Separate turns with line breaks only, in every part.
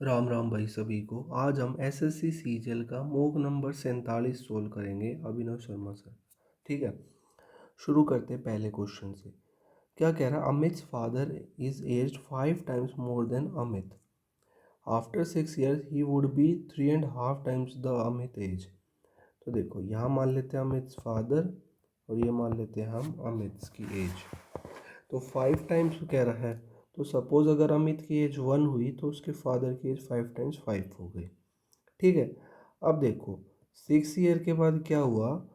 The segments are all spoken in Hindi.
राम राम भाई सभी को। आज हम एसएससी सीजीएल का मॉक नंबर 47 सोल्व करेंगे अभिनव शर्मा सर। ठीक है, शुरू करते हैं पहले क्वेश्चन से। क्या कह रहा है? Amit father is aged 5 times more than Amit. After 6 years he would be 3.5 times the Amit age. तो देखो, यहाँ मान लेते हैं अमित फादर और ये मान लेते हैं हम अमित की एज। तो 5 टाइम्स कह रहा है, तो सपोज अगर अमित की एज 1 हुई तो उसके फादर की एज 5 टाइम्स 5 हो गई। ठीक है, अब देखो 6 ईयर के बाद क्या हुआ,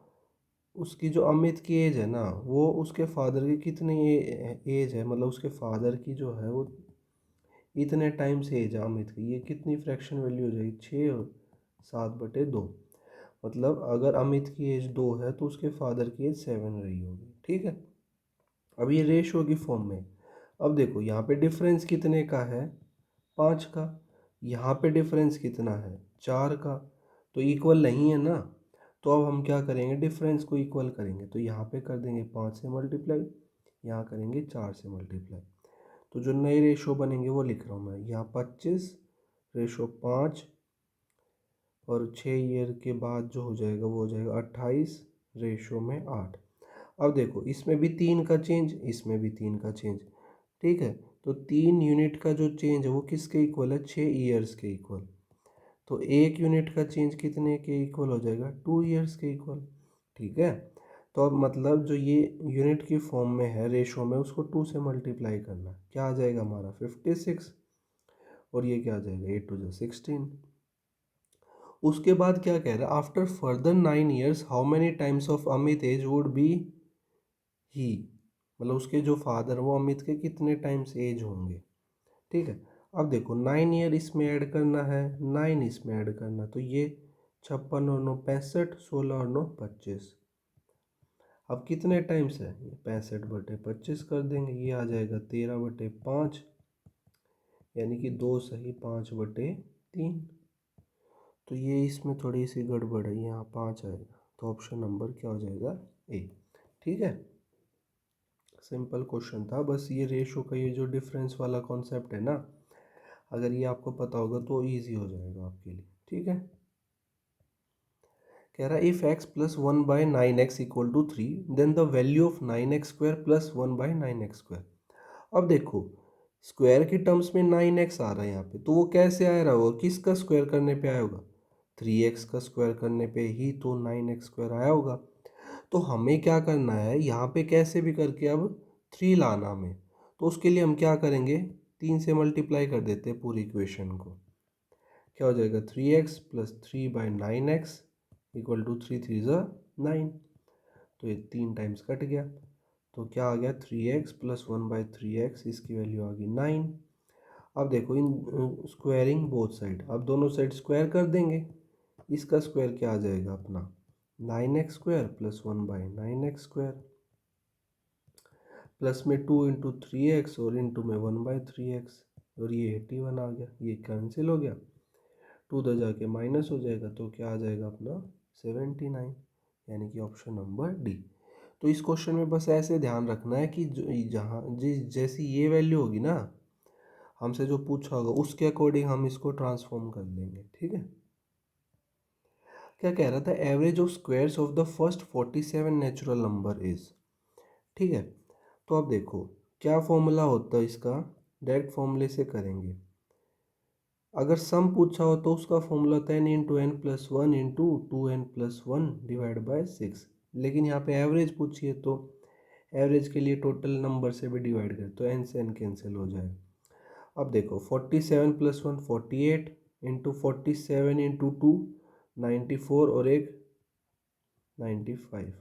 उसकी जो अमित की एज है ना, वो उसके फादर की कितनी एज है, मतलब उसके फादर की जो है वो इतने टाइम से एज है अमित की। ये कितनी फ्रैक्शन वैल्यू हो जाएगी? 6/7/2। मतलब अगर अमित की एज 2 है तो उसके फादर की एज 7 रही होगी। ठीक है, अब ये रेशो की फॉर्म में। अब देखो यहाँ पे डिफरेंस कितने का है? 5 का। यहाँ पे डिफरेंस कितना है? 4 का। तो इक्वल नहीं है ना। तो अब हम क्या करेंगे? डिफरेंस को इक्वल करेंगे। तो यहाँ पे कर देंगे 5 से मल्टीप्लाई, यहाँ करेंगे 4 से मल्टीप्लाई। तो जो नए रेशो बनेंगे वो लिख रहा हूँ मैं यहाँ। 25/5 और 6 ईयर के बाद जो हो जाएगा वो हो जाएगा 28/8। अब देखो, इसमें भी 3 का चेंज, इसमें भी 3 का चेंज। ठीक है, तो 3 यूनिट का जो चेंज है वो किसके इक्वल है? 6 ईयर्स के इक्वल। तो 1 यूनिट का चेंज कितने के इक्वल हो जाएगा? 2 ईयर्स के इक्वल। ठीक है, तो अब मतलब जो ये यूनिट की फॉर्म में है रेशो में, उसको 2 से मल्टीप्लाई करना। क्या आ जाएगा हमारा? 56। और ये क्या आ जाएगा? 8 2 16। उसके बाद क्या कह रहा है? After further 9 years how many times of Amit age would be he. मतलब उसके जो फादर वो अमित के कितने टाइम्स एज होंगे। ठीक है, अब देखो 9 ईयर इसमें ऐड करना है, 9 इसमें ऐड करना, तो ये 56 और 9 65, 16 और 9 25। अब कितने टाइम्स है? ये 65/25 कर देंगे, ये आ जाएगा 13/5, यानी कि 2 सही 5/3। तो ये इसमें थोड़ी सी गड़बड़ है, यहाँ 5 आएगा। तो ऑप्शन नंबर क्या हो जाएगा? ए। ठीक है, सिंपल क्वेश्चन था। बस ये रेशो का ये जो डिफरेंस वाला कॉन्सेप्ट है ना, अगर ये आपको पता होगा तो इजी हो जाएगा आपके लिए। ठीक है, कह रहा है if x plus 1/9x = 3 then the value of 9x² plus 1/9x²। अब देखो, स्क्वायर की टर्म्स में 9x आ रहा है यहाँ पे, तो वो कैसे आ रहा होगा? किसका स्क्वायर करने पे आया होगा? 3x का स्क्वायर करने पे ही तो 9x² आया होगा। तो हमें क्या करना है यहाँ पे? कैसे भी करके अब 3 लाना हमें। तो उसके लिए हम क्या करेंगे? 3 से मल्टीप्लाई कर देते हैं पूरी इक्वेशन को। क्या हो जाएगा? 3x plus 3/9x equal to 3 3 9। तो ये 3 टाइम्स कट गया, तो क्या आ गया? 3x प्लस 1/3x, इसकी वैल्यू आ गई 9। अब देखो इन स्क्वायरिंग बोथ साइड, अब दोनों साइड स्क्वायर कर देंगे। इसका स्क्वायर क्या आ जाएगा अपना? 9x² प्लस 1/9x², प्लस में 2 × 3x और इंटू में 1/3x। और ये 81 आ गया, ये कैंसिल हो गया, 2 उधर जाके माइनस हो जाएगा, तो क्या आ जाएगा अपना? 79, यानी कि ऑप्शन नंबर डी। तो इस क्वेश्चन में बस ऐसे ध्यान रखना है कि जो जहाँ जिस जैसी ये वैल्यू होगी ना, हमसे जो पूछा होगा उसके अकॉर्डिंग हम इसको ट्रांसफॉर्म कर लेंगे। ठीक है, क्या कह रहा था? Average of squares of the first 47 natural number is. ठीक है, तो अब देखो क्या फॉर्मूला होता है इसका? डायरेक्ट फॉर्मूले से करेंगे। अगर सम पूछा हो तो उसका फॉर्मूला होता है n×n+1 × 2n+1/6। लेकिन यहाँ पे एवरेज पूछी है तो एवरेज के लिए टोटल नंबर से भी डिवाइड करें तो n से n कैंसिल हो जाए। अब देखो 47 + 1 48 इंटू 47 × 2 94 और एक 95,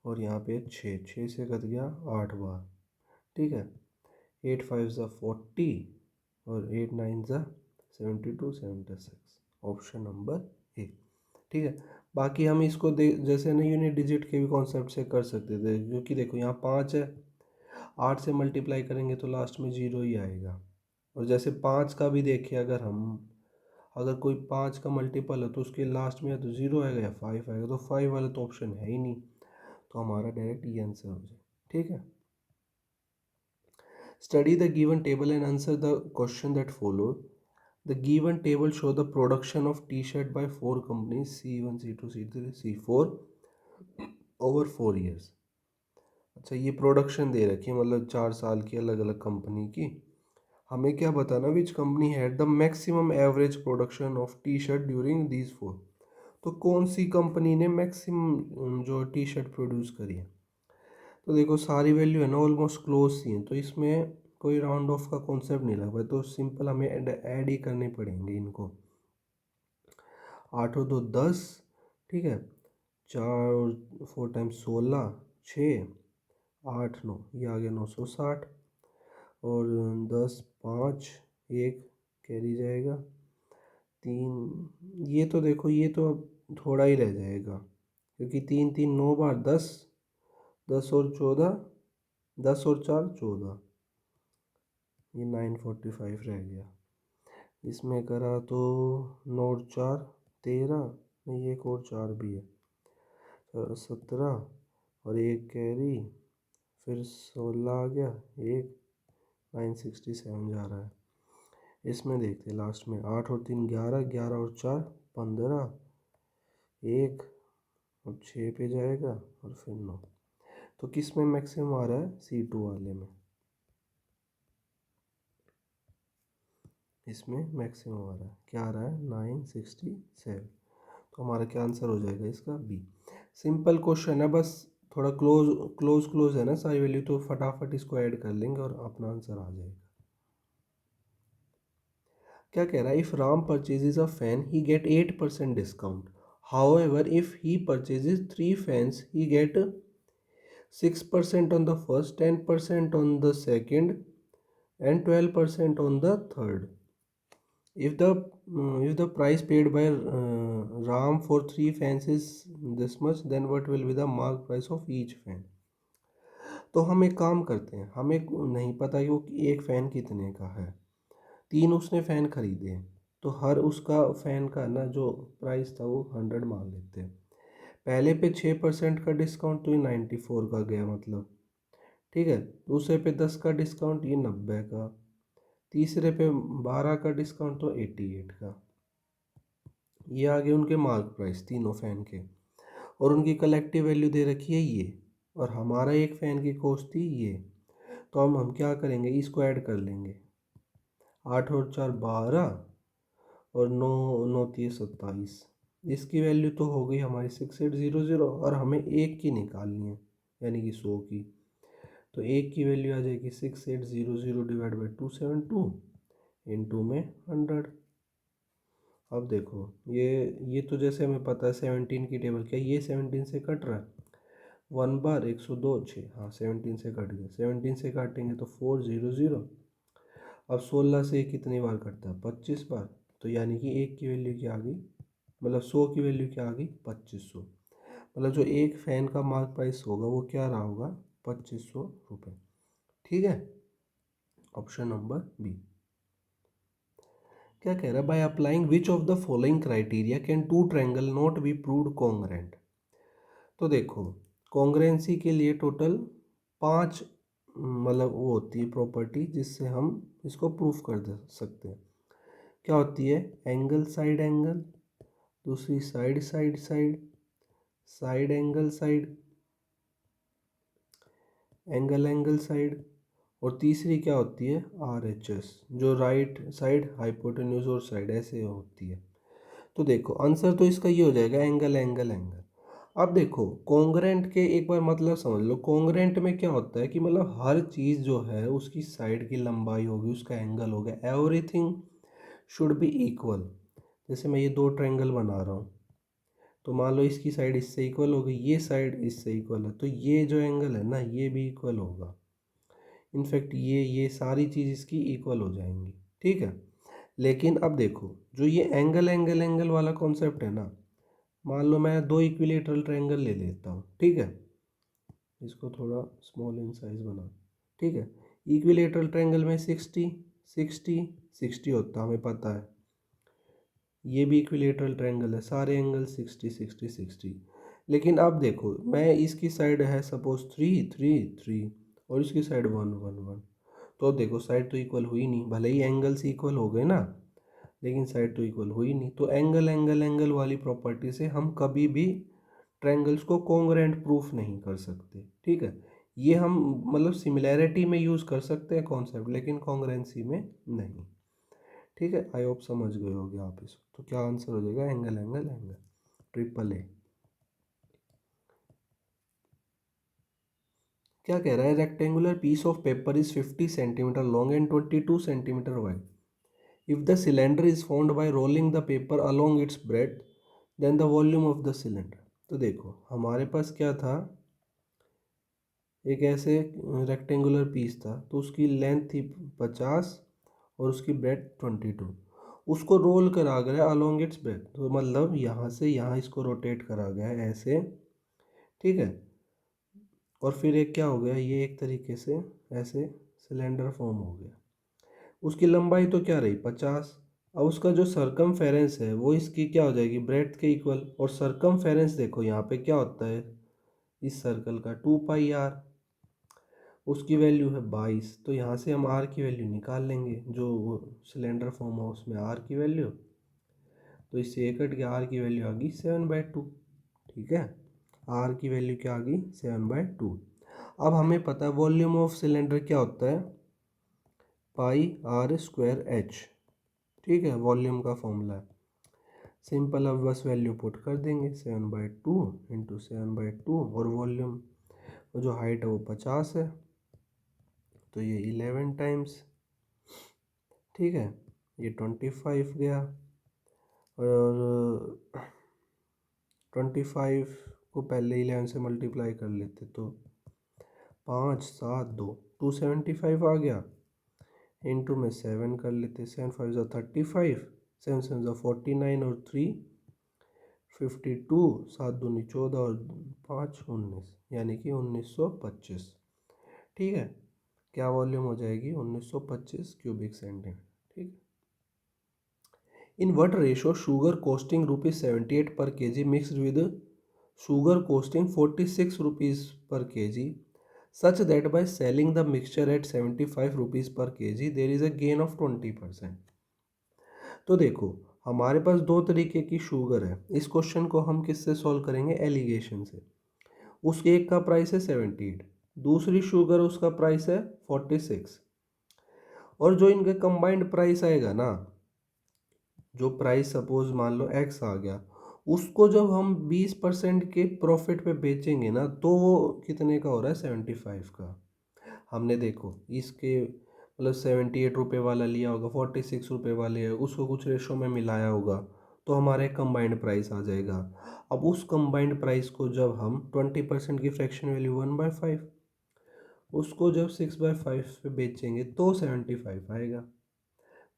और यहाँ पे 6 से कट गया 8 बार। ठीक है, 8 5 ज़ा 40 और 8 9 ज़ा 72 76, ऑप्शन नंबर ए। ठीक है, बाकी हम इसको जैसे ना यूनिट डिजिट के भी कॉन्सेप्ट से कर सकते थे, क्योंकि देखो यहाँ 5 है, 8 से मल्टीप्लाई करेंगे तो लास्ट में 0 ही आएगा। और जैसे 5 का भी देखें, अगर कोई 5 का मल्टीपल है तो उसके लास्ट में या तो 0 आएगा या 5 आएगा, तो 5 वाला तो ऑप्शन है ही नहीं, तो हमारा डायरेक्ट ये आंसर हो जाए। ठीक है, Study the given table and answer the question that follow. The given table show the production of t-shirt by 4 companies C1 C2 C3 C4 over 4 years. अच्छा, ये प्रोडक्शन दे रखी है, मतलब 4 साल की अलग अलग कंपनी की। हमें क्या बताना, which company had the maximum average production of T shirt during these 4। तो कौन सी कंपनी ने मैक्सिमम जो टी शर्ट प्रोड्यूस करी है। तो देखो सारी वैल्यू है ना ऑलमोस्ट क्लोज सी है, तो इसमें कोई राउंड ऑफ का कॉन्सेप्ट नहीं लग पाया, तो सिंपल हमें ऐड ही करने पड़ेंगे इनको। 8 और 2 10, ठीक है, 4 और 4 टाइम्स 16, 6 8 9, ये आ गया 960, और 10 5 1 कैरी जाएगा 3। ये तो देखो ये तो अब थोड़ा ही रह जाएगा, क्योंकि 3 3 9 बार 10, 10 और 14, 10 और 4 14, ये 945 रह गया। इसमें करा तो 9 और 4 13, नहीं एक और 4 भी है, 17 और एक कैरी, फिर 16 आ गया, एक 967 जा रहा है। इसमें देखते लास्ट में 8 और 3 11, 11 और 4 15, एक और 6 पे जाएगा और फिर 9। तो किस में मैक्सिमम आ रहा है, C2 वाले में, इसमें मैक्सिमम आ रहा है, क्या आ रहा है 967। तो हमारा क्या आंसर हो जाएगा इसका बी। सिंपल क्वेश्चन है, बस थोड़ा क्लोज है ना सारी वैल्यू, तो फटाफट इसको ऐड कर लेंगे और अपना आंसर आ जाएगा। क्या कह रहा है, if Ram purchases a fan he get 8% discount, however if he purchases 3 fans he get 6% on the first, 10% on the second and 12% on the third. If the price paid by Ram for 3 fans is this much, then what will be the mark price of each fan? तो हम एक काम करते हैं, हमें नहीं पता कि वो एक फ़ैन कितने का है, 3 उसने फ़ैन खरीदे हैं, तो हर उसका फ़ैन का ना जो प्राइस था वो 100 मान लेते हैं। पहले पे 6% का डिस्काउंट, तो ये 94 का गया मतलब, ठीक है। दूसरे पे 10 का डिस्काउंट, ये 90 का। तीसरे पे 12 का डिस्काउंट, तो 88 का। ये आगे उनके मार्क प्राइस तीनों फ़ैन के, और उनकी कलेक्टिव वैल्यू दे रखी है ये, और हमारा एक फ़ैन की कॉस्ट थी ये। तो हम क्या करेंगे, इसको ऐड कर लेंगे, 8 और 4 12, और 9 9 3 27। इसकी वैल्यू तो हो गई हमारी 6800, और हमें एक की निकालनी है, यानी कि 100 की। तो एक की वैल्यू आ जाएगी 6800 डिवाइड बाई 272 इंटू में 100। अब देखो ये तो जैसे हमें पता है 17 की टेबल, क्या ये 17 से कट रहा है, 1 बार 102 6, हाँ 17 से कट गया, 17 से काटेंगे तो 400। अब 16 से कितनी बार कटता है, 25 बार, तो यानी कि एक की वैल्यू क्या आ गई, मतलब 100 की वैल्यू क्या आ गई 2500। मतलब जो एक फ़ैन का मार्क प्राइस होगा वो क्या रहा होगा, 2500 रुपये, ठीक है। Option number B. क्या कह रहा है, by applying which of the following criteria can two triangle not be proved congruent. तो देखो कॉन्ग्रेंसी के लिए टोटल 5 मतलब वो होती है प्रॉपर्टी जिससे हम इसको प्रूफ कर दे सकते हैं। क्या होती है, एंगल साइड एंगल, दूसरी side side side, side angle side, angle angle side, और तीसरी क्या होती है, RHS, जो राइट साइड हाइपोटेन्यूज और साइड ऐसे होती है। तो देखो आंसर तो इसका ये हो जाएगा एंगल एंगल एंगल। अब देखो कॉन्ग्रेंट के एक बार मतलब समझ लो, कॉन्ग्रेंट में क्या होता है कि मतलब हर चीज़ जो है उसकी साइड की लंबाई होगी, उसका एंगल होगा, एवरीथिंग शुड बी इक्वल। जैसे मैं ये 2 ट्रायंगल बना रहा हूँ, तो मान लो इसकी साइड इससे इक्वल होगी, ये साइड इससे इक्वल है, तो ये जो एंगल है ना ये भी इक्वल होगा। इनफैक्ट ये सारी चीज़ इसकी इक्वल हो जाएंगी, ठीक है। लेकिन अब देखो जो ये एंगल एंगल एंगल वाला कॉन्सेप्ट है ना, मान लो मैं 2 इक्विलेटरल ट्रायंगल ले लेता हूँ, ठीक है, इसको थोड़ा स्मॉल इन साइज बना, ठीक है। इक्विलेटरल ट्रायंगल में 60 60 60 होता है, हमें पता है। ये भी इक्विलेटरल ट्रायंगल है, सारे एंगल 60 60 60। लेकिन अब देखो मैं इसकी साइड है सपोज 3 3 3, और इसकी साइड 1 1 1, तो देखो साइड तो इक्वल हुई नहीं, भले ही एंगल्स इक्वल हो गए ना, लेकिन साइड तो इक्वल हुई नहीं। तो एंगल एंगल एंगल वाली प्रॉपर्टी से हम कभी भी ट्रायंगल्स को कॉन्ग्रुएंट प्रूफ नहीं कर सकते, ठीक है। ये हम मतलब सिमिलैरिटी में यूज़ कर सकते हैं कॉन्सेप्ट, लेकिन कॉन्ग्रुएंसी में नहीं, ठीक है। आई होप समझ गए होगे आप इसको। तो क्या आंसर हो जाएगा, angle angle angle, triple A. क्या कह रहा है, rectangular piece of paper is 50 centimetre long and 22 centimetre wide. If the cylinder is found by rolling the paper along its breadth, then the volume of the cylinder. तो देखो हमारे पास क्या था, एक ऐसे रेक्टेंगुलर पीस था, तो उसकी लेंथ थी 50 और उसकी ब्रेड 22। उसको रोल करा गया अलोंग इट्स ब्रेड, तो मतलब यहाँ से यहाँ इसको रोटेट करा गया है ऐसे, ठीक है। और फिर एक क्या हो गया, ये एक तरीके से ऐसे सिलेंडर फॉर्म हो गया। उसकी लंबाई तो क्या रही 50। अब उसका जो सरकमफेरेंस है वो इसकी क्या हो जाएगी, ब्रेड्थ के इक्वल। और सरकमफेरेंस देखो यहाँ पे क्या होता है इस सर्कल का, 2πr। उसकी वैल्यू है 22, तो यहाँ से हम r की वैल्यू निकाल लेंगे, जो सिलेंडर फॉर्म है उसमें r की वैल्यू। तो इससे एक कट के r की वैल्यू आ गई 7/2, ठीक है। r की वैल्यू क्या आ गई 7/2। अब हमें पता है वॉल्यूम ऑफ सिलेंडर क्या होता है, πr²h, ठीक है, वॉल्यूम का फॉर्मूला है। सिंपल, अब बस वैल्यू पुट कर देंगे, 7/2 इंटू 7/2, और वॉल्यूम जो हाइट है वो 50 है, तो ये 11 टाइम्स, ठीक है। ये 25 गया, और 25 को पहले 11 से मल्टीप्लाई कर लेते तो 5 7 2 275 आ गया। इंटू में 7 कर लेते, 7 5 ज़ा 35, 7 7 ज़ा 49, और 3 52, 7 दूनी 14 और 5 19, यानी कि 1925, ठीक है। क्या वॉल्यूम हो जाएगी 1925 क्यूबिक सेंटीमीटर, ठीक है। In what ratio sugar costing ₹78 per KG mixed with sugar costing 46 rupees per KG, such that by selling the mixture at 75 rupees per KG there is a gain of 20%। तो देखो हमारे पास दो तरीके की शुगर है। इस क्वेश्चन को हम किससे सॉल्व करेंगे, एलिगेशन से। उसके एक का प्राइस है 78, दूसरी शुगर उसका प्राइस है 46, और जो इनका कंबाइंड प्राइस आएगा ना, जो प्राइस सपोज मान लो एक्स आ गया, उसको जब हम 20% के प्रॉफिट पे बेचेंगे ना, तो वो कितने का हो रहा है 75 का। हमने देखो इसके मतलब 78 रुपये वाला लिया होगा, 46 रुपये वाले है, उसको कुछ रेशो में मिलाया होगा, तो हमारे कंबाइंड प्राइस आ जाएगा। अब उस कंबाइंड प्राइस को जब हम 20% की फ्रैक्शन वैल्यू 1/5, उसको जब 6/5 पे बेचेंगे तो 75 आएगा।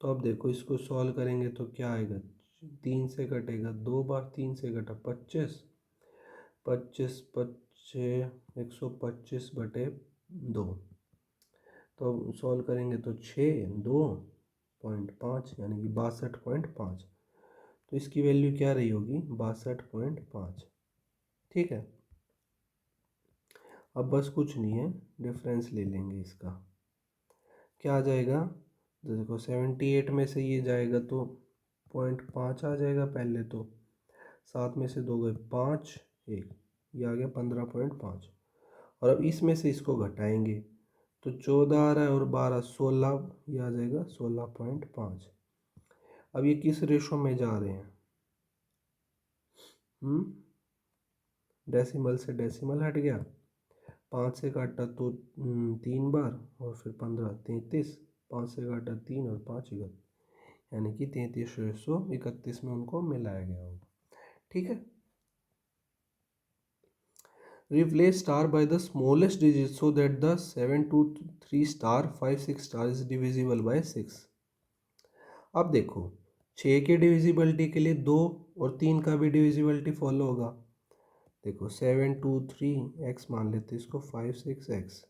तो अब देखो इसको सॉल्व करेंगे तो क्या आएगा, 3 से कटेगा 2 बार, 3 से कटा 25, 25 25 125/2। तो अब सॉल्व करेंगे तो 6 2.5 यानी कि 62.5। तो इसकी वैल्यू क्या रही होगी 62.5, ठीक है। अब बस कुछ नहीं है, डिफरेंस ले लेंगे इसका, क्या आ जाएगा, तो देखो 78 में से ये जाएगा तो 0.5 आ जाएगा पहले, तो 7 में से 2 गए 5, 1, ये आ गया 15.5। और अब इसमें से इसको घटाएंगे तो 14 आ रहा है और 12 16, ये आ जाएगा 16.5। अब ये किस रेशो में जा रहे हैं, डेसिमल से डेसिमल हट गया, 5 से काटा तो 3 बार, और फिर 15 33, 5 से काटा 3 और 5 31, यानी कि 33/31 में उनको मिलाया गया होगा, ठीक है। Replace star by the smallest digit so that the 7 2 3 star 5 6 star is divisible by 6। अब देखो 6 के डिविजिबिलिटी के लिए 2 और 3 का भी डिविजिबिलिटी फॉलो होगा। देखो 7 2 3 x मान लेते इसको, 5 6 x।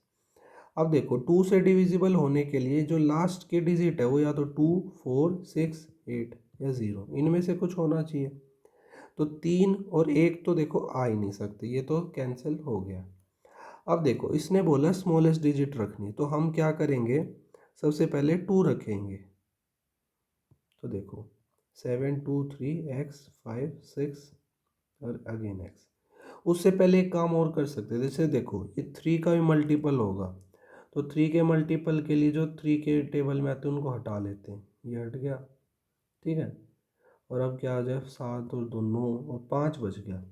अब देखो 2 से डिविजिबल होने के लिए जो लास्ट के डिजिट है वो या तो 2 4 6 8 या 0, इनमें से कुछ होना चाहिए। तो 3 और 1 तो देखो आ ही नहीं सकते, ये तो कैंसिल हो गया। अब देखो इसने बोला स्मॉलेस्ट डिजिट रखनी, तो हम क्या करेंगे, सबसे पहले 2 रखेंगे, तो देखो 7 2 3 x 5 6 और अगेन x। उससे पहले एक काम और कर सकते हैं, जैसे देखो ये 3 का भी मल्टीपल होगा, तो 3 के मल्टीपल के लिए जो 3 के टेबल में आते हैं उनको हटा लेते हैं, ये हट गया, ठीक है। और अब क्या आ जाए, 7 और 2 9 और 5 बच गया।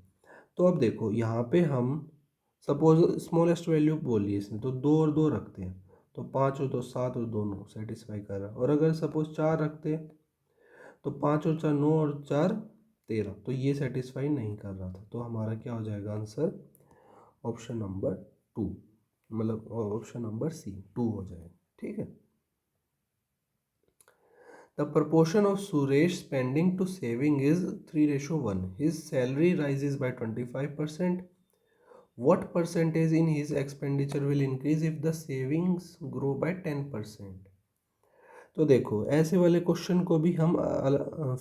तो अब देखो यहाँ पे हम सपोज स्मॉलेस्ट वैल्यू बोली इसने, तो 2 और 2 रखते हैं, तो 5 और 2 7 और 2 9 सेटिस्फाई कर रहा है। और अगर सपोज 4 रखते हैं तो 5 और 4 9 और 4 13, तो ये सेटिस्फाई नहीं कर रहा था। तो हमारा क्या हो जाएगा आंसर, ऑप्शन नंबर 2, मतलब ऑप्शन नंबर सी 2 हो जाएगा, ठीक है। The proportion of Suresh spending to saving is 3:1. His salary rises by 25%. What percentage in his expenditure will increase if the savings grow by 10%? तो देखो ऐसे वाले क्वेश्चन को भी हम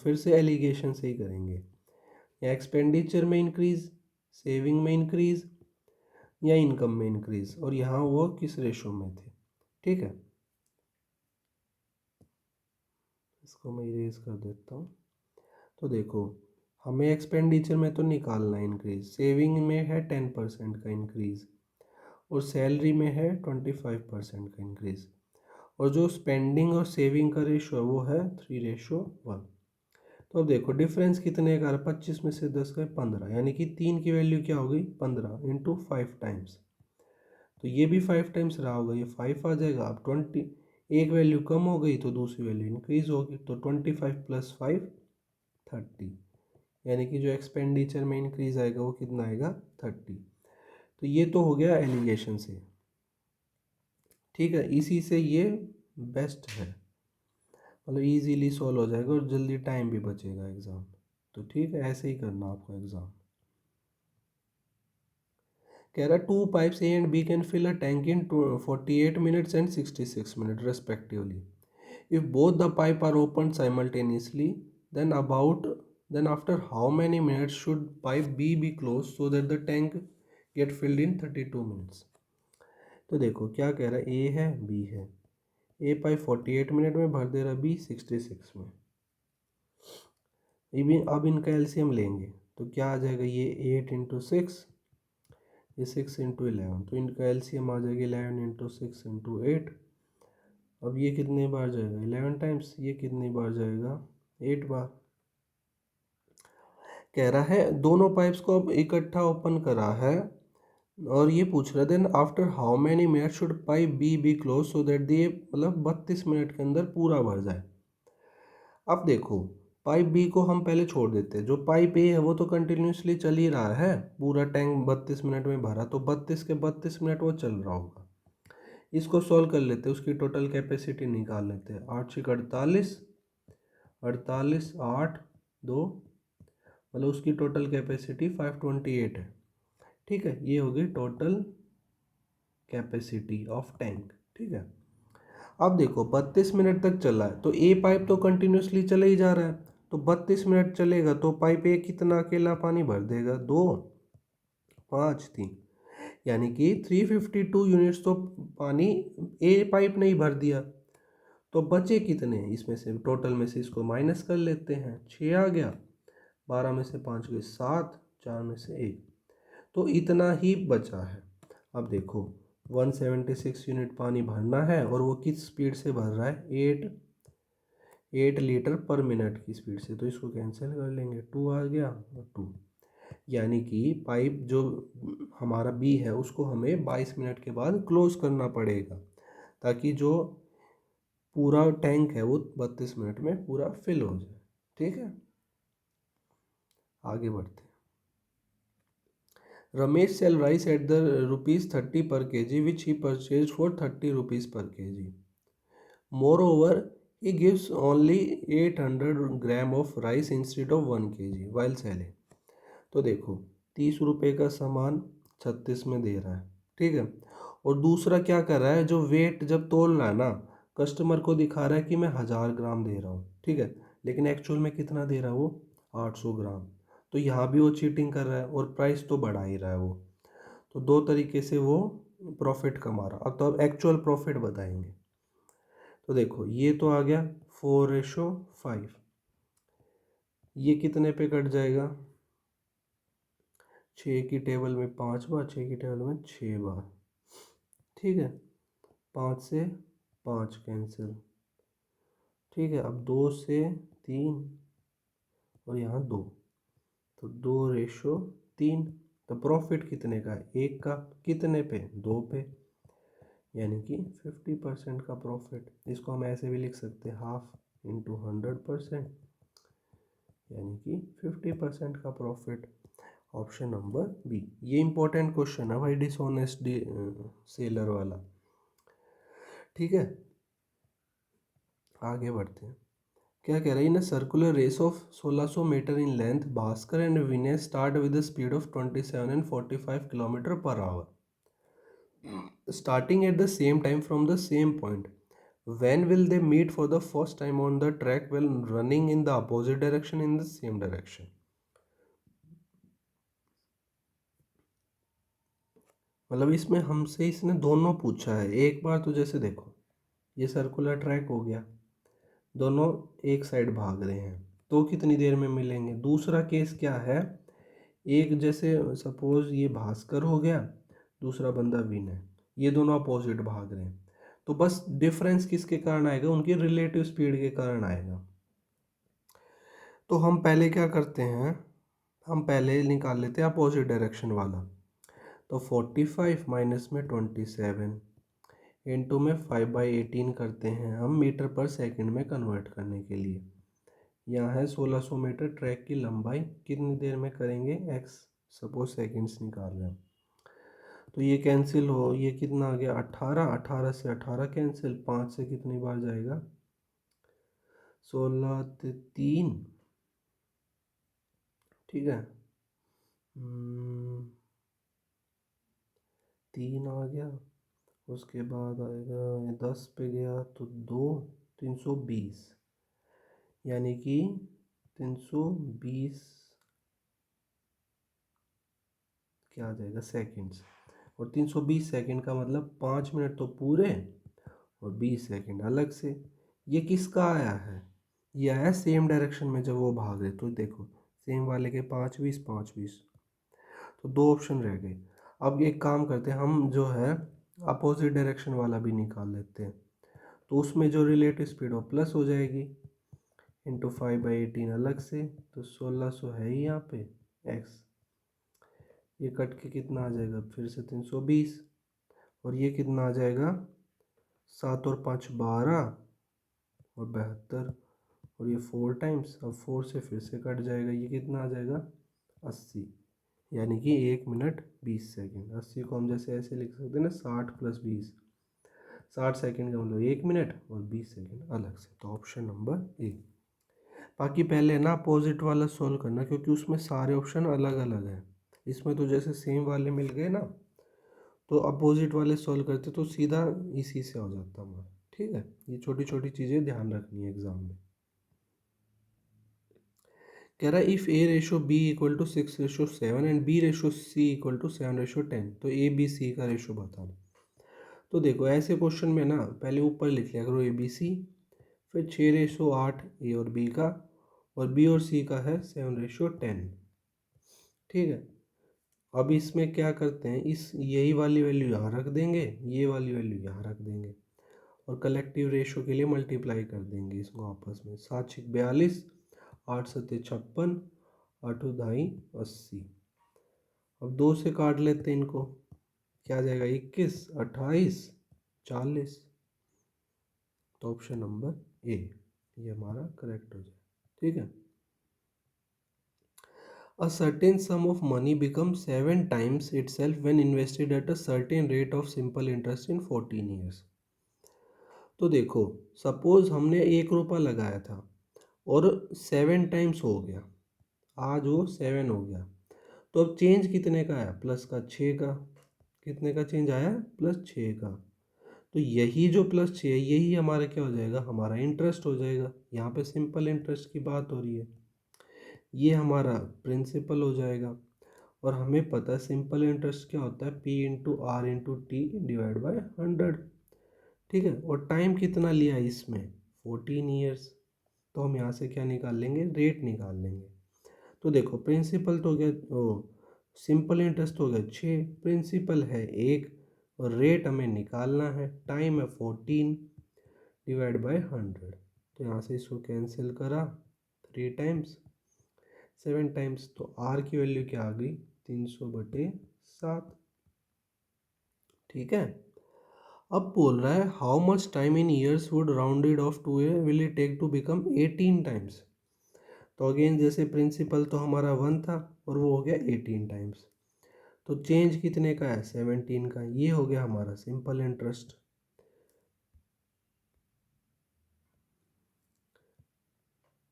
फिर से एलिगेशन से ही करेंगे, या एक्सपेंडिचर में इंक्रीज, सेविंग में इंक्रीज, या इनकम में इंक्रीज, और यहाँ वो किस रेशो में थे, ठीक है। इसको मैं इरेज कर देता हूँ। तो देखो हमें एक्सपेंडिचर में तो निकालना है इंक्रीज, सेविंग में है 10% का इंक्रीज, और सैलरी में है 25% का इंक्रीज, और जो स्पेंडिंग और सेविंग का रेशो है वो है 3:1। तो अब देखो डिफरेंस कितने का, 25 में से 10 गए 15, यानी कि 3 की वैल्यू क्या हो गई 15 इंटू 5 टाइम्स, तो ये भी 5 टाइम्स रहा होगा, ये 5 आ जाएगा। अब 20, एक वैल्यू कम हो गई तो दूसरी वैल्यू इंक्रीज होगी, तो 25 + 5 30, यानी कि जो एक्सपेंडिचर में इंक्रीज आएगा वो कितना आएगा 30। तो ये तो हो गया एलिगेशन से, ठीक है। इसी से ये बेस्ट है, मतलब इजीली सॉल्व हो जाएगा और जल्दी टाइम भी बचेगा एग्ज़ाम। तो ठीक है, ऐसे ही करना आपको एग्ज़ाम। कह रहा 2 pipes A and B can fill a tank in 48 minutes and 66 minutes respectively. If both the pipe are opened simultaneously, then after how many minutes should pipe B be closed so that the tank get filled in 32 minutes? तो देखो क्या कह रहा है, A है B है, A पाइप 48 मिनट में भर दे रहा, B 66 में। अब इनका एलसीएम लेंगे तो क्या आ जाएगा, ये 8 × 6, ये 6 × 11, तो इनका एलसीएम आ जाएगा 11 × 6 × 8। अब ये कितने बार जाएगा 11 टाइम्स, ये कितनी बार जाएगा 8 बार। कह रहा है दोनों पाइप्स को अब इकट्ठा ओपन करा है, और ये पूछ रहा है then after how many minute should pipe B be closed so that ये मतलब 32 मिनट के अंदर पूरा भर जाए। अब देखो पाइप बी को हम पहले छोड़ देते हैं, जो पाइप ए है वो तो कंटिन्यूसली चल ही रहा है, पूरा टैंक 32 मिनट में भरा, तो 32 के 32 मिनट वो चल रहा होगा। इसको सॉल्व कर लेते हैं, उसकी टोटल कैपेसिटी निकाल लेते हैं। 8 × 48, 48 8 2, मतलब उसकी टोटल कैपेसिटी 528 है, ठीक है। ये होगी टोटल कैपेसिटी ऑफ टैंक, ठीक है। अब देखो 32 मिनट तक चला है, तो ए पाइप तो कंटिन्यूसली चले ही जा रहा है, तो 32 मिनट चलेगा तो पाइप ए कितना अकेला पानी भर देगा, 2 5 3, यानी कि 352 यूनिट्स तो पानी ए पाइप ने ही भर दिया। तो बचे कितने हैं इसमें से, टोटल में से इसको माइनस कर लेते हैं, 6 आ गया, 12 में से 5 गए 7, 4 में से 1, तो इतना ही बचा है। अब देखो 176 यूनिट पानी भरना है, और वो किस स्पीड से भर रहा है, 8 लीटर पर मिनट की स्पीड से, तो इसको कैंसिल कर लेंगे, 2 आ गया और 2, यानी कि पाइप जो हमारा बी है उसको हमें 22 मिनट के बाद क्लोज करना पड़ेगा, ताकि जो पूरा टैंक है वो 32 मिनट में पूरा फिल हो जाए, ठीक है। आगे बढ़ते हैं। Ramesh sell rice at the ₹30 per kg which he purchased for ₹30 per kg. Moreover, he gives only 800 gram of rice instead of 1 kg while selling. तो देखो 30 रुपये का सामान 36 में दे रहा है, ठीक है। और दूसरा क्या कर रहा है, जो वेट जब तोल रहा है ना, कस्टमर को दिखा रहा है कि मैं 1000 ग्राम दे रहा हूँ, ठीक है, लेकिन एक्चुअल में कितना दे रहा है वो 800 ग्राम। तो यहाँ भी वो चीटिंग कर रहा है और प्राइस तो बढ़ा ही रहा है वो, तो 2 तरीके से वो प्रॉफिट कमा रहा। अब तो अब एक्चुअल प्रॉफिट बताएंगे। तो देखो ये तो आ गया 4:5, ये कितने पे कट जाएगा, 6 की टेबल में 5 बार, 6 की टेबल में 6 बार, ठीक है। 5 से 5 कैंसिल, ठीक है। अब 2 से 3 और यहाँ 2, तो 2:3। तो प्रॉफिट कितने का है, 1 का, कितने पे, 2 पे, यानी कि 50% का प्रॉफिट। इसको हम ऐसे भी लिख सकते हैं, हाफ इंटू 100%, यानी कि 50% का प्रॉफिट। Option number B. ये इंपॉर्टेंट क्वेश्चन है भाई, डिसऑनेस्ट सेलर वाला, ठीक है। आगे बढ़ते हैं, क्या कह रहा है, in a circular race of 1600 metre in length, Bhaskar and Vinay start with the speed of 27 and 45 kilometre per hour, starting at the same time from the same point. When will they meet for the first time on the track while running in the opposite direction in the same direction? मतलब इसमें हमसे इसने दोनों पूछा है। एक बार तो जैसे देखो, ये सर्कुलर ट्रैक हो गया, दोनों एक साइड भाग रहे हैं, तो कितनी देर में मिलेंगे। दूसरा केस क्या है, एक जैसे सपोज ये भास्कर हो गया, दूसरा बंदा विनय, ये दोनों अपोजिट भाग रहे हैं, तो बस डिफरेंस किसके कारण आएगा, उनकी रिलेटिव स्पीड के कारण आएगा। तो हम पहले क्या करते हैं, हम पहले निकाल लेते हैं अपोजिट डायरेक्शन वाला। तो 45 माइनस में 27 इंटू में 5/18 करते हैं हम मीटर पर सेकंड में कन्वर्ट करने के लिए। यहाँ है 1600 मीटर, ट्रैक की लंबाई कितनी देर में करेंगे, एक्स सपोज सेकंड्स निकाल रहे हैं। तो ये कैंसिल हो, ये कितना आ गया 18, 18 से 18 कैंसिल, 5 से कितनी बार जाएगा, 16 3, ठीक है। 3 आ गया, उसके बाद आएगा 10 पे गया तो 2, 320, यानी कि 320 क्या आ जाएगा सेकंड्स। और 320 सेकंड का मतलब 5 मिनट तो पूरे और 20 सेकंड अलग से। ये किसका आया है, ये आया सेम डायरेक्शन में जब वो भागे। तो देखो सेम वाले के 5 20 5 20, तो 2 ऑप्शन रह गए। अब एक काम करते हैं, हम जो है अपोजिट डायरेक्शन वाला भी निकाल लेते हैं। तो उसमें जो रिलेटिव स्पीड हो प्लस हो जाएगी, इंटू 5/18 अलग से, तो 1600 है ही यहाँ पे एक्स, ये कट के कितना आ जाएगा फिर से 320, और ये कितना आ जाएगा 7 और 5 12 और 72, और ये 4 टाइम्स, अब 4 से फिर से कट जाएगा, ये कितना आ जाएगा 80, यानी कि 1 मिनट 20 सेकेंड। 80 को हम जैसे ऐसे लिख सकते हैं ना, 60 + 20, 60 सेकेंड का मतलब 1 मिनट और 20 सेकेंड अलग से। तो ऑप्शन नंबर ए। बाकी पहले ना अपोजिट वाला सोल्व करना, क्योंकि उसमें सारे ऑप्शन अलग अलग हैं। इसमें तो जैसे सेम वाले मिल गए ना, तो अपोजिट वाले सोल्व करते तो सीधा इसी से हो जाता हमारा, ठीक है। ये छोटी छोटी चीज़ें ध्यान रखनी है एग्जाम में। कह रहा है इफ़ A/B = 6:7 एंड B/C = 7:10, तो ABC का रेशो बताना। तो देखो ऐसे क्वेश्चन में ना पहले ऊपर लिख लिया करो ABC, फिर 6:8 A और B का, और B और C का है 7:10, ठीक है। अब इसमें क्या करते हैं, इस यही वाली वैल्यू यहाँ रख देंगे, ये वाली वैल्यू यहाँ रख देंगे, और कलेक्टिव रेशो के लिए मल्टीप्लाई कर देंगे इसको आपस में। 7 × 42, 8 × 7 = 56, 8 × 2 = 80। अब 2 से काट लेते हैं इनको, क्या आ जाएगा 21, 28, 40। तो ऑप्शन नंबर ए ये हमारा करेक्ट हो जाए, ठीक है। A certain sum of money becomes 7 times itself when invested at a certain rate of simple interest in 14 years. तो देखो सपोज हमने 1 रुपया लगाया था और 7 टाइम्स हो गया, आज वो 7 हो गया, तो अब चेंज कितने का आया, प्लस का 6 का। कितने का चेंज आया, +6 का। तो यही जो +6 है यही हमारा क्या हो जाएगा, हमारा इंटरेस्ट हो जाएगा। यहाँ पे सिंपल इंटरेस्ट की बात हो रही है, ये हमारा प्रिंसिपल हो जाएगा। और हमें पता है सिंपल इंटरेस्ट क्या होता है, P × R × T / 100। ठीक है, और टाइम कितना लिया इसमें 14 ईयर्स। तो हम यहाँ से क्या निकाल लेंगे, रेट निकाल लेंगे। तो देखो प्रिंसिपल तो हो गया, ओ सिंपल इंटरेस्ट हो गया 6, प्रिंसिपल है 1 और रेट हमें निकालना है, टाइम है 14 डिवाइड बाय 100। तो यहाँ से इसको कैंसिल करा 3 टाइम्स 7 टाइम्स, तो आर की वैल्यू क्या आ गई 300/7। ठीक है, अब बोल रहा है how much time in years would rounded off to a will it take to become 18 times. तो अगेन जैसे प्रिंसिपल तो हमारा 1 था और वो हो गया 18 टाइम्स, तो चेंज कितने का है 17 का। ये हो गया हमारा सिंपल इंटरेस्ट।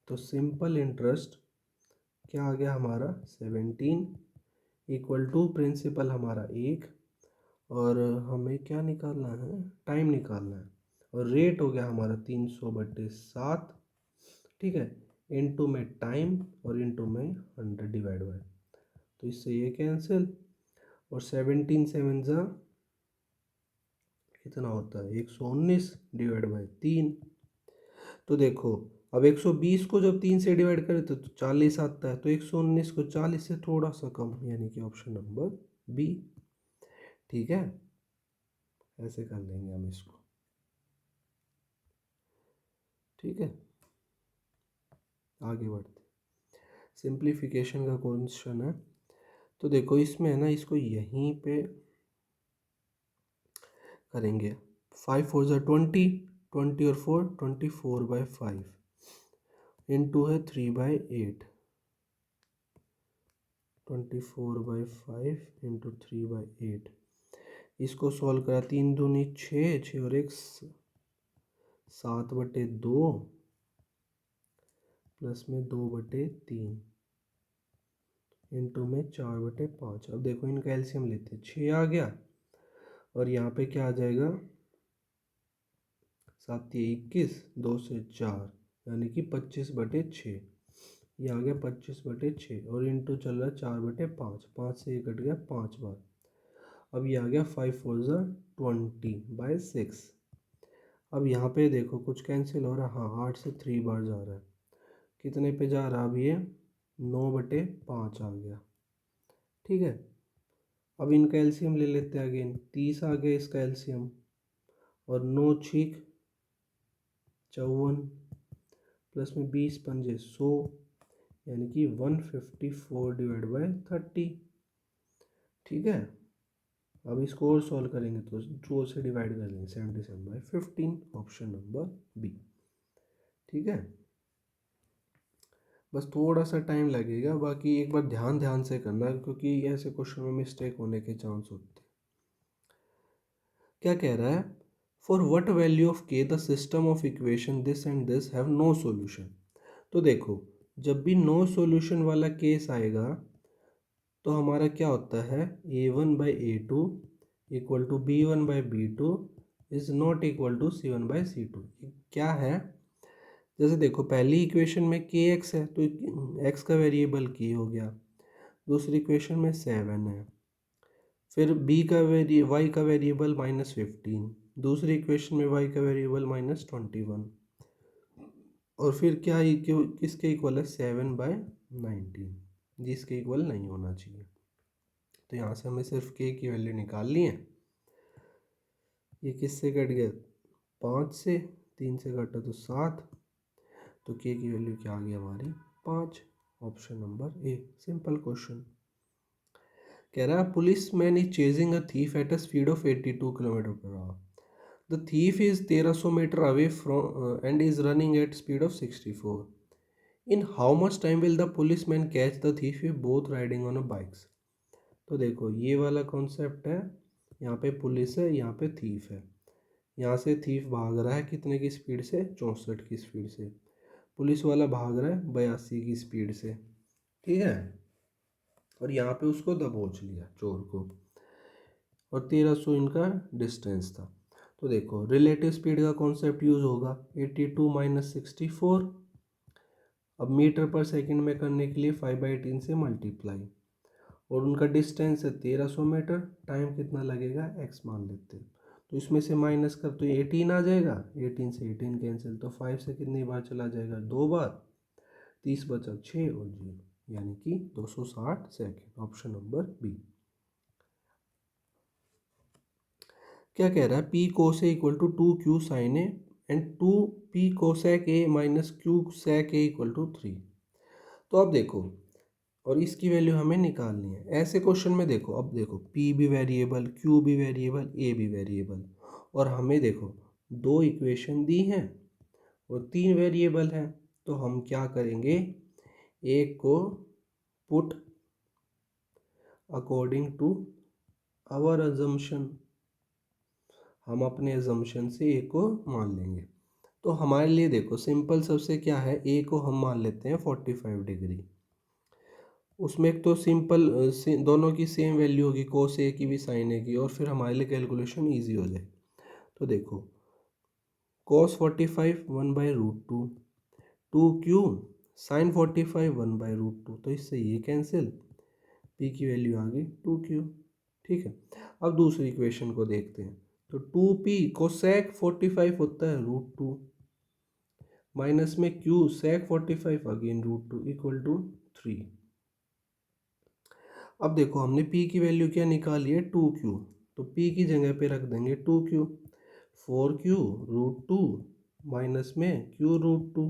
तो सिंपल इंटरेस्ट क्या आ गया हमारा 17 इक्वल टू प्रिंसिपल हमारा 1 और हमें क्या निकालना है, टाइम निकालना है, और रेट हो गया हमारा 300/7। ठीक है, इनटू में टाइम और इनटू में 100 डिवाइड बाय, तो इससे ये कैंसिल और 17 7 जा कितना होता है 119 डिवाइड बाय 3। तो देखो अब 120 को जब 3 से डिवाइड करें तो 40 आता है, तो 119 को 40 से थोड़ा सा कम, यानी कि ऑप्शन नंबर बी। ठीक है, ऐसे कर लेंगे हम इसको। ठीक है, आगे बढ़ते, सिंप्लीफिकेशन का क्वेश्चन है। तो देखो इसमें है ना, इसको यहीं पे करेंगे। 5 4 ज़ा 20, 20 और 4 24/5 इनटू है 3/8, 24/5 इंटू 3/8। इसको सॉल्व करा, 3 दूनी 6, 6 और 1 7/2 प्लस में 2/3 इंटू में 4/5। अब देखो इनका एलसीएम लेते हैं, 6 आ गया और यहाँ पे क्या आ जाएगा 7 21, 2 से 4 यानी कि 25/6। ये आ गया 25/6 और इंटू चल रहा है 4/5, 5 से ये कट गया 5 बार। अब ये आ गया 5 4 ज़ा 20/6। अब यहाँ पे देखो कुछ कैंसिल हो रहा है, हाँ 8 से 3 बार जा रहा है, कितने पे जा रहा है अब ये 9/5 आ गया। ठीक है, अब इनका एलसीएम ले लेते हैं, अगेन 30 आ गया इसका एलसीएम और 9 6 54 प्लस में 20 पंजे 100 यानी कि 154 डिवाइड बाय 30। ठीक है, अब इसको और सॉल्व करेंगे तो 2 से डिवाइड कर लेंगे 77/15, ऑप्शन नंबर बी। ठीक है, बस थोड़ा सा टाइम लगेगा, बाकी एक बार ध्यान ध्यान से करना क्योंकि ऐसे क्वेश्चन में मिस्टेक होने के चांस होते हैं। क्या कह रहा है, for what value of k the system of equation this and this have no solution. तो देखो जब भी नो सॉल्यूशन वाला केस आएगा तो हमारा क्या होता है a1/a2 equal to b1/b2 is not equal to c1/c2। क्या है, जैसे देखो पहली इक्वेशन में के एक्स है तो एक्स का वेरिएबल के हो गया, दूसरी इक्वेशन में 7 है, फिर बी का वाई का वेरिएबल -15, दूसरी इक्वेशन में वाई का वेरिएबल -21 और फिर क्या किसके इक्वल है 7/19, जिसके इक्वल नहीं होना चाहिए। तो यहाँ से हमें सिर्फ के की वैल्यू निकालनी है। ये किससे कट गया 5 से, 3 से कटा तो 7, तो के की वैल्यू क्या आ गई हमारी 5, option number A. Simple question. कह रहा है police man is chasing a thief at a speed of 82 km/h। The thief is 1300 metre away from and is running at speed of 64। In how much time will the police man catch the thief if both riding on a bikes. तो देखो ये वाला कॉन्सेप्ट है, यहाँ पे पुलिस है, यहाँ पे थीफ है। यहाँ से थीफ भाग रहा है कितने की स्पीड से 64 की स्पीड से, पुलिस वाला भाग रहा है 82 की स्पीड से। ठीक है, और यहाँ पे उसको दबोच लिया चोर को और 1300 इनका डिस्टेंस था। तो देखो रिलेटिव स्पीड का कॉन्सेप्ट यूज होगा 82 - 64। अब मीटर पर सेकंड में करने के लिए 5/18 से मल्टीप्लाई और उनका डिस्टेंस है 1300 मीटर, टाइम कितना लगेगा एक्स मान लेते हैं। तो इसमें से माइनस कर तो 18 आ जाएगा, 18 से 18 कैंसिल, तो 5 से कितनी बार चला जाएगा, 2 बार, 30 बचा 6 और 0, यानी कि 260 सेकेंड। Option number B. क्या कह रहा है, P cos A equal to 2 Q sine A and 2 P cosec A minus Q sec A equal to 3। तो अब देखो, और इसकी वैल्यू हमें निकालनी है। ऐसे क्वेश्चन में देखो, अब देखो P भी वेरिएबल, Q भी वेरिएबल, A भी वेरिएबल, और हमें देखो 2 इक्वेशन दी हैं और 3 वेरिएबल हैं। तो हम क्या करेंगे, एक को put according to our assumption, हम अपने अजम्पशन से A को मान लेंगे। तो हमारे लिए देखो सिंपल सबसे क्या है, A को हम मान लेते हैं 45 डिग्री। उसमें एक तो सिंपल दोनों की सेम वैल्यू होगी, कोस ए की भी साइन ए की, और फिर हमारे लिए कैलकुलेशन इजी हो जाए। तो देखो कोस 45 1/√2, 2 क्यू साइन 45 1/√2, तो इससे ये कैंसिल, पी की वैल्यू आ गई 2 क्यू। ठीक है, अब दूसरी इक्वेशन को देखते हैं। तो 2p कोसेक 45 होता है √2, माइनस में q sec 45 again √2 equal to 3। अब देखो हमने p की वैल्यू क्या निकाली है, 2q, तो p की जगह पे रख देंगे 2q, 4q√2 माइनस में q√2,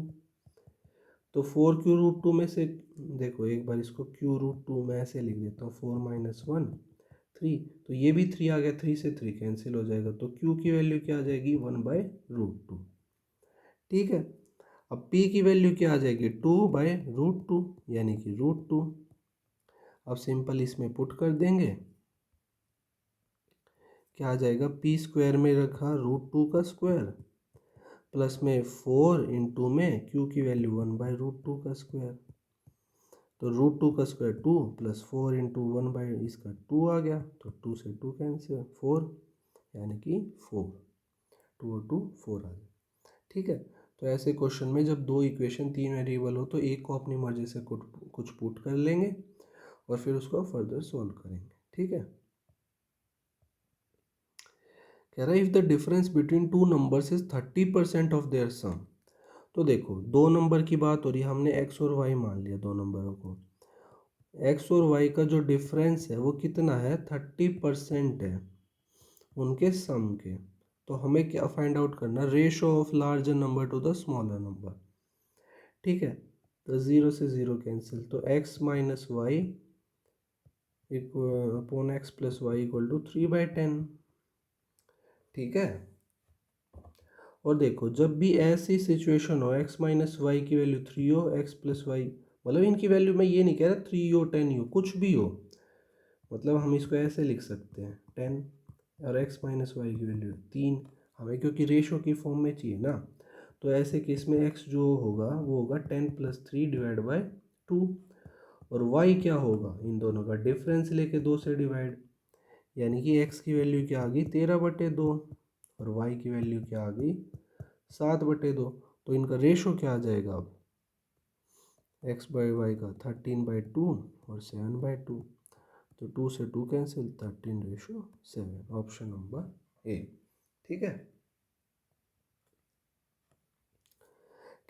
तो 4q√2 में से देखो एक बार इसको q√2 में ऐसे लिख देता हूँ, 4 माइनस 1 3, तो ये भी 3 आ गया, 3 से 3 कैंसिल हो जाएगा, तो q की वैल्यू क्या आ जाएगी, 1/√2। ठीक है, अब p की वैल्यू क्या आ जाएगी, 2/√2, यानी कि √2। अब सिंपल इसमें पुट कर देंगे, क्या आ जाएगा, पी स्क्वायर में रखा √2 का स्क्वायर, प्लस में 4 इंटू में क्यू की वैल्यू 1/√2 का स्क्वायर, तो √2 का स्क्वायर 2 प्लस 4 इंटू 1 इसका 2 आ गया, तो 2 से 2 कैंसिल 4, यानी कि 4, 2 और 2 4 आ गया। ठीक है, तो ऐसे क्वेश्चन में जब दो इक्वेशन 3 वेरिएबल हो तो एक को अपनी मर्जी से कुछ पुट कर लेंगे और फिर उसको फर्दर सॉल्व करेंगे। ठीक है, कह रहा है if the difference between two numbers is 30% of their sum. तो देखो दो नंबर की बात हो रही है, हमने x और y मान लिया दो नंबरों को, x और y का जो डिफरेंस है वो कितना है, 30% है उनके सम के। तो हमें क्या फाइंड आउट करना, ratio of larger number to the smaller number. ठीक है, तो 0 से 0 कैंसिल, तो x minus y upon x plus y equal to 3/10। ठीक है, और देखो जब भी ऐसी सिचुएशन हो x माइनस वाई की वैल्यू 3 हो, x प्लस वाई, मतलब इनकी वैल्यू मैं ये नहीं कह रहा 3 हो 10 हो, कुछ भी हो, मतलब हम इसको ऐसे लिख सकते हैं 10 और x माइनस वाई की वैल्यू 3, हमें क्योंकि रेशो की फॉर्म में चाहिए ना, तो ऐसे केस में x जो होगा वो होगा 10 + 3 डिवाइड बाई 2, और y क्या होगा, इन दोनों का डिफरेंस लेके 2 से डिवाइड, यानी कि x की वैल्यू क्या आ गई 13/2 और y की वैल्यू क्या आ गई 7/2। तो इनका रेशो क्या आ जाएगा, अब x/y का 13/2 और 7/2, तो 2 से 2 कैंसिल, 13:7, ऑप्शन नंबर ए। ठीक है,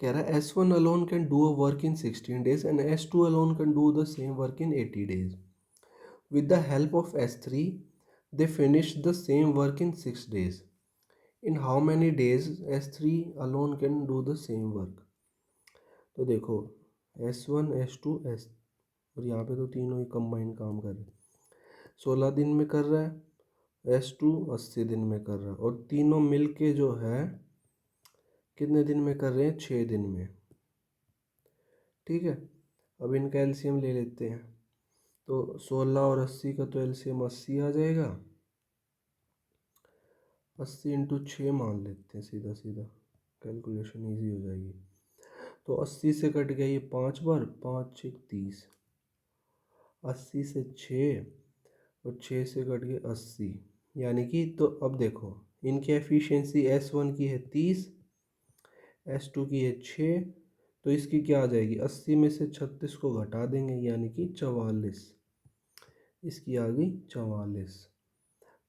कह रहा है S1 alone can do a work in 16 days and S2 alone can do the same work in 80 days। With the help of S3 they finish the same work in 6 days। In how many days S3 alone can do the same work. तो देखो S1 S2 S, और यहाँ पे तो तीनों ही कंबाइन काम कर रहे हैं, 16 दिन में कर रहा है, S2 80 दिन में कर रहा है, और तीनों मिल के जो है कितने दिन में कर रहे हैं, 6 दिन में। ठीक है, अब इनका एलसीएम ले लेते हैं, तो 16 और 80 का तो एलसीएम 80 आ जाएगा, 80 इंटू 6 मान लेते हैं, सीधा सीधा कैलकुलेशन ईजी हो जाएगी। तो 80 से कट गया ये 5 बार, 5 6 30, 80 से 6 और 6 से कट गए 80, यानी कि, तो अब देखो इनकी एफिशिएंसी S1 की है 30, S2 की है 6, तो इसकी क्या आ जाएगी, 80 में से 36 को घटा देंगे, यानी कि 44, इसकी आ गई 44।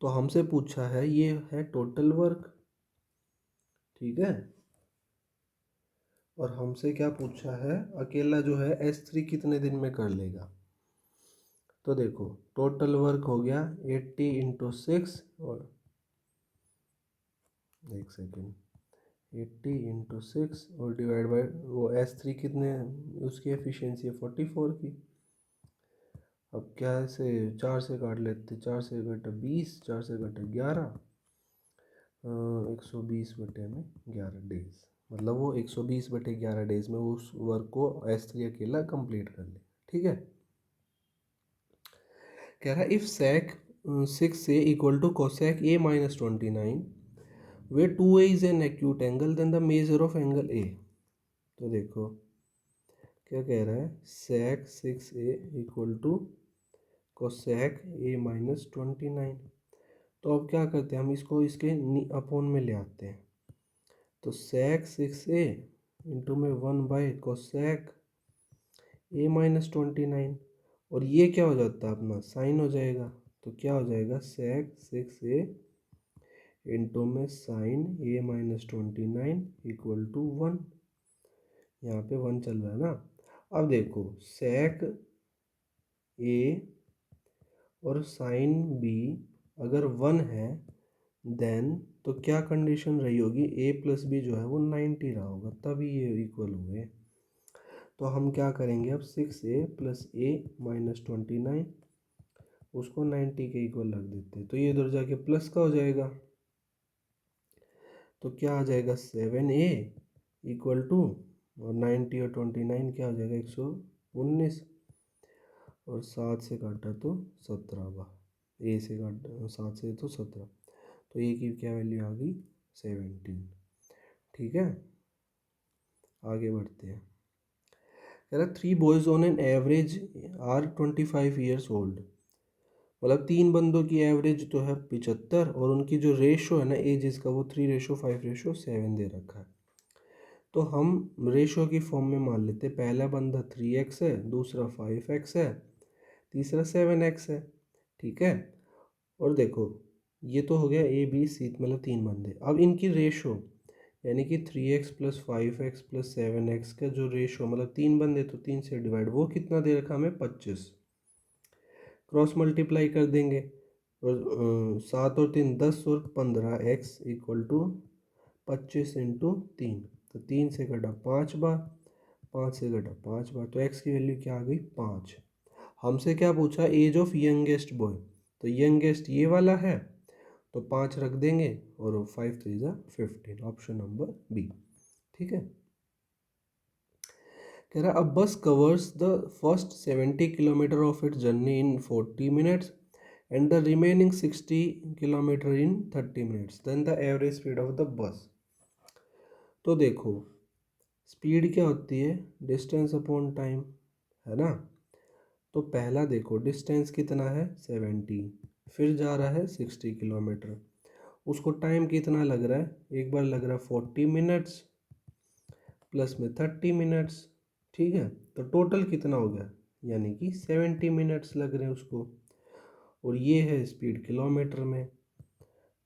तो हमसे पूछा है ये है टोटल वर्क, ठीक है। और हमसे क्या पूछा है, अकेला जो है S3 कितने दिन में कर लेगा। तो देखो टोटल वर्क हो गया 80 इंटू 6 और 80 इंटू 6 और डिवाइड बाई वो S3 कितने, उसकी एफिशिएंसी है 44 की। अब क्या से 4 से काट लेते, 4 से घटे 20, 4 से घटे 11, 120/11 डेज, मतलब वो 120/11 डेज में उस वर्क को S3 अकेला कंप्लीट कर ले, ठीक है। कह रहा है if sec 6a equal to cosec a minus 29 where 2a is an acute angle then the measure of angle a। तो देखो क्या कह रहा है, sec 6a equal to cosec a minus 29। तो अब क्या करते हैं हम इसको इसके अपोन में ले आते हैं। तो sec 6a इंटू में 1/cosec a minus 29 और ये क्या हो जाता है अपना साइन हो जाएगा। तो क्या हो जाएगा sec 6a इंटू में sine a minus 29 equal to 1। यहाँ पे 1 चल रहा है ना। अब देखो sec a और साइन b अगर 1 है देन तो क्या कंडीशन रही होगी, a प्लस बी जो है वो 90 रहा होगा, तभी ये इक्वल हुए। तो हम क्या करेंगे अब 6a प्लस a माइनस 29 उसको 90 के इक्वल रख देते हैं, तो ये इधर जाके प्लस का हो जाएगा। तो क्या आ जाएगा 7a इक्वल टू और 90 और 29 क्या हो जाएगा 119 और 7 से काटा तो 17 ए से काटा 7 से तो 17, तो ए की क्या वैल्यू आ गई 17, ठीक है। आगे बढ़ते हैं। कह रहा 3 boys on an average are 25 years old, मतलब 3 बंदों की एवरेज तो है 75 और उनकी जो रेशो है ना एजेस का वो 3:5:7 दे रखा है। तो हम रेशो की फॉर्म में मान लेते हैं, पहला बंदा 3x है, दूसरा 5x है, तीसरा 7x है, ठीक है। और देखो ये तो हो गया ए बी सी मतलब 3 बंदे। अब इनकी रेशो यानी कि 3x plus 5x plus 7x का जो रेशो मतलब 3 बंदे तो 3 से डिवाइड, वो कितना दे रखा हमें 25, क्रॉस मल्टीप्लाई कर देंगे और 7 और 3 10 और 15x इक्वल टू 25 इंटू 3, तो 3 से घटा 5 बार, 5 से घटा 5 बार, तो x की वैल्यू क्या आ गई 5। हमसे क्या पूछा एज ऑफ यंगेस्ट बॉय, तो यंगेस्ट ये वाला है तो 5 रख देंगे और 5 3 15, ऑप्शन नंबर बी, ठीक है। कह रहा a bus covers the first 70 kilometre of its journey in 40 minutes and the remaining 60 kilometre in 30 minutes then the average speed of the bus. तो देखो स्पीड क्या होती है डिस्टेंस अपॉन टाइम, है ना। तो पहला देखो डिस्टेंस कितना है 70, फिर जा रहा है 60 किलोमीटर, उसको टाइम कितना लग रहा है, एक बार लग रहा है 40 मिनट्स प्लस में 30 मिनट्स, ठीक है। तो टोटल कितना हो गया यानी कि 70 मिनट्स लग रहे हैं उसको, और ये है स्पीड किलोमीटर में।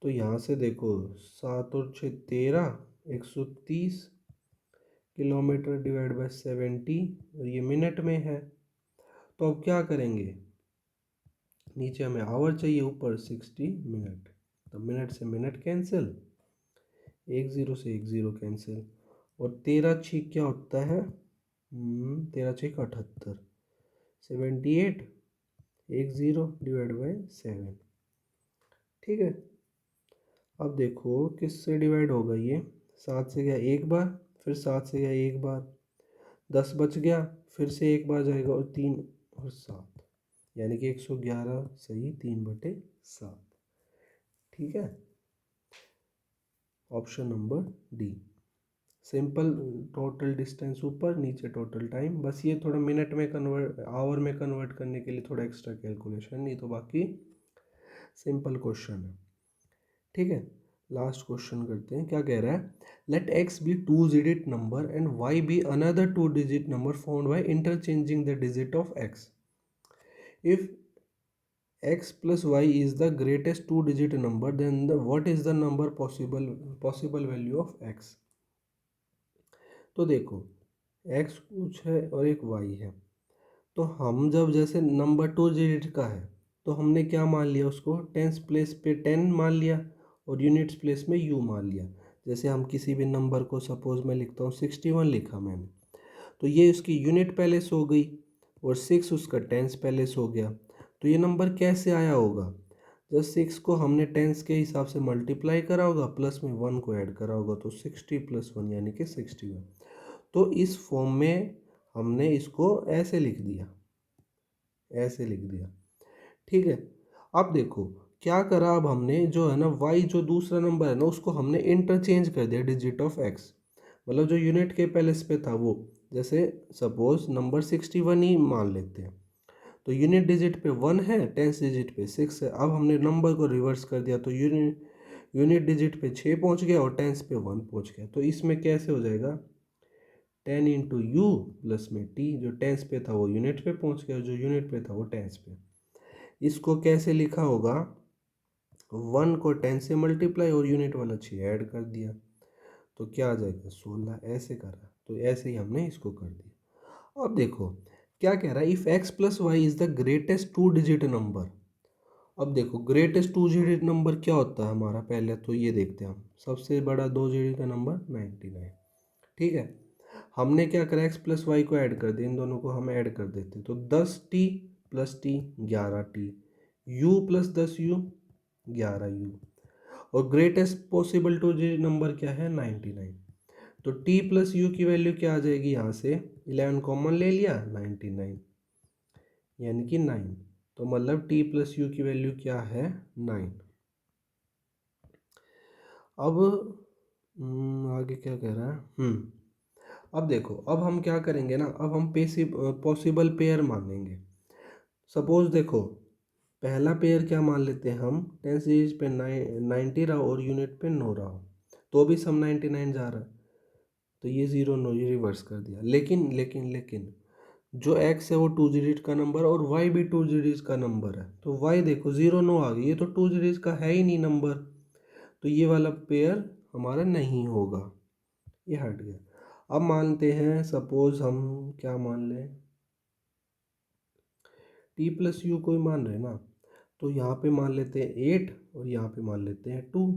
तो यहाँ से देखो 7 और 6 13, 130 किलोमीटर डिवाइड बाय 70 और ये मिनट में है। तो अब क्या करेंगे, नीचे हमें आवर चाहिए, ऊपर 60 मिनट, तो मिनट से मिनट कैंसिल, 1 0 से 1 0 कैंसिल, और 13 छीक क्या होता है 13 छीक 78, 78 1 0 डिवाइड बाई 7, ठीक है। अब देखो किससे डिवाइड होगा ये, 7 से गया एक बार, फिर 7 से गया एक बार, 10 बच गया, फिर से एक बार जाएगा और 3 और 7 यानी कि 111 सही 3/7, ठीक है। Option number D, simple total distance ऊपर नीचे टोटल टाइम, बस ये थोड़ा मिनट में कन्वर्ट आवर में कन्वर्ट करने के लिए थोड़ा एक्स्ट्रा कैलकुलेशन, नहीं तो बाकी सिंपल क्वेश्चन है, ठीक है। लास्ट क्वेश्चन करते हैं, क्या कह रहा है, let x be 2 digit number and y be another 2 digit number found by interchanging the digit of x। If x plus y is the greatest two digit number, then what is the number possible value of x। तो देखो x कुछ है और एक y है, तो हम जब जैसे नंबर टू डिजिट का है तो हमने क्या मान लिया, उसको टेंस प्लेस पे 10 मान लिया और यूनिट्स प्लेस में u मान लिया। जैसे हम किसी भी नंबर को, सपोज मैं लिखता हूँ 61 लिखा मैंने, तो ये उसकी यूनिट पैलेस हो गई और 6 उसका टेंस पैलेस हो गया। तो ये नंबर कैसे आया होगा, जब 6 को हमने टेंस के हिसाब से मल्टीप्लाई करा होगा, प्लस में 1 को ऐड करा होगा, तो 60 प्लस 1 यानी कि 61। तो इस फॉर्म में हमने इसको ऐसे लिख दिया, ऐसे लिख दिया। ठीक है, अब देखो क्या करा, अब हमने जो है ना y जो दूसरा नंबर है ना उसको हमने इंटरचेंज कर दिया डिजिट ऑफ x, मतलब जो यूनिट के पैलेस पे था वो, जैसे सपोज नंबर 61 ही मान लेते हैं, तो यूनिट डिजिट पे 1 है, टेंस डिजिट पे 6 है। अब हमने नंबर को रिवर्स कर दिया तो यूनिट डिजिट पे 6 पहुंच गया और टेंस पे 1 पहुंच गया। तो इसमें कैसे हो जाएगा, 10 इंटू यू प्लस में टी, जो टेंस पे था वो यूनिट पे पहुंच गया, जो यूनिट पे था वो टेंस पे। इसको कैसे लिखा होगा, 1 को 10 से मल्टीप्लाई और यूनिट वाला 6 ऐड कर दिया, तो क्या आ जाएगा 16, ऐसे करा। तो ऐसे ही हमने इसको कर दिया। अब देखो क्या कह रहा है, if x plus y is the greatest two digit number. अब देखो ग्रेटेस्ट टू डिजिट नंबर क्या होता है हमारा, पहले तो ये देखते हैं हम, सबसे बड़ा दो डिजिट का नंबर 99। ठीक है, हमने क्या करा, x प्लस वाई को ऐड कर दिया, इन दोनों को हम ऐड कर देते, तो 10t plus T 11t, u plus 10u 11u, और greatest possible to digit number क्या है 99। तो t प्लस यू की वैल्यू क्या आ जाएगी, यहाँ से 11 कॉमन ले लिया 99 यानी कि 9, तो मतलब t प्लस यू की वैल्यू क्या है 9। अब आगे क्या कह रहा है, अब देखो अब हम क्या करेंगे ना, अब हम पॉसिबल पेयर मानेंगे। सपोज देखो पहला पेयर क्या मान लेते हैं हम, टेन सीरीज पे 90 रहा और यूनिट पे 9 रहा, तो भी सम 99 जा रहा है, तो ये 0 9 ये रिवर्स कर दिया। लेकिन लेकिन लेकिन जो x है वो टू डिजिट का नंबर और y भी टू डिजिट का नंबर है, तो y देखो 0 9 आ गई, ये तो टू डिजिट का है ही नहीं नंबर, तो ये वाला पेयर हमारा नहीं होगा, ये हट गया। अब मानते हैं, सपोज हम क्या मान लें, टी प्लस यू को ही मान रहे हैं ना, तो यहाँ पे मान लेते हैं 8 और यहाँ पे मान लेते हैं 2।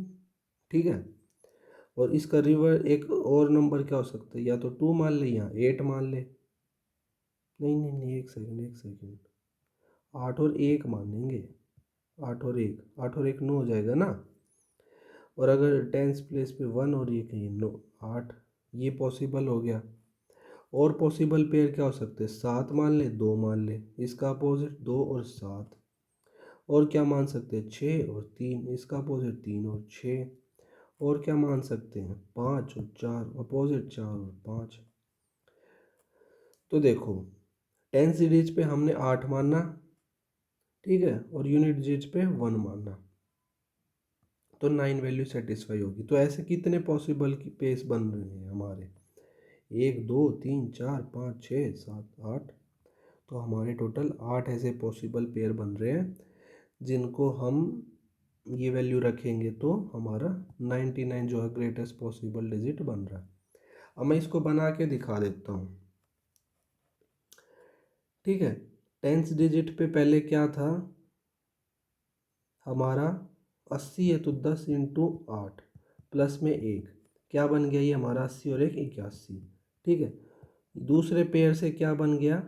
ठीक है, और इसका रिवर एक और नंबर क्या हो सकता है, या तो 2 मान ले या 8 मान ले, नहीं नहीं नहीं, एक सेकंड एक सेकंड, 8 और 1 मानेंगे, 8 और एक 9 हो जाएगा ना, और अगर टेंस प्लेस पे 1 और 1 है 9 8, ये पॉसिबल हो गया। और पॉसिबल पेयर क्या हो सकते हैं, 7 मान ले 2 मान ले, इसका अपोजिट 2 और 7, और क्या मान सकते हैं 6 और 3, इसका अपोजिट 3 और 6, और क्या मान सकते हैं 5 और 4, अपोजिट 4 और 5। तो देखो टेन सीरीज पे हमने 8 मानना, ठीक है, और यूनिट डिजिट पे 1 मानना, तो 9 वैल्यू सेटिस्फाई होगी। तो ऐसे कितने पॉसिबल की पेस बन रहे हैं हमारे, 1 2 3 4 5 6 7 8, तो हमारे टोटल 8 ऐसे पॉसिबल पेयर बन रहे हैं, जिनको हम ये वैल्यू रखेंगे तो हमारा 99 जो है ग्रेटेस्ट पॉसिबल डिजिट बन रहा है। अब मैं इसको बना के दिखा देता हूँ। ठीक है, टेंथ डिजिट पे पहले क्या था हमारा 80 है, तो 10 इंटू 8 प्लस में 1, क्या बन गया ये हमारा 80 और 1 81। ठीक है, दूसरे पेयर से क्या बन गया,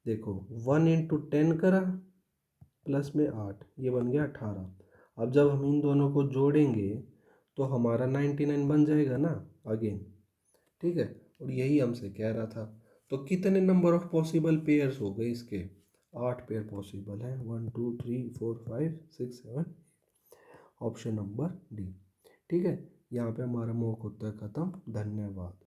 देखो 1 इंटू 10 करा प्लस में 8, ये बन गया 18। अब जब हम इन दोनों को जोड़ेंगे तो हमारा 99 बन जाएगा ना अगेन। ठीक है, और यही हमसे कह रहा था। तो कितने नंबर ऑफ पॉसिबल पेयर्स हो गए इसके, 8 पेयर पॉसिबल है, 1 2 3 4 5 6 7, ऑप्शन नंबर डी। ठीक है, यहाँ पे हमारा मॉक होता है ख़त्म। धन्यवाद।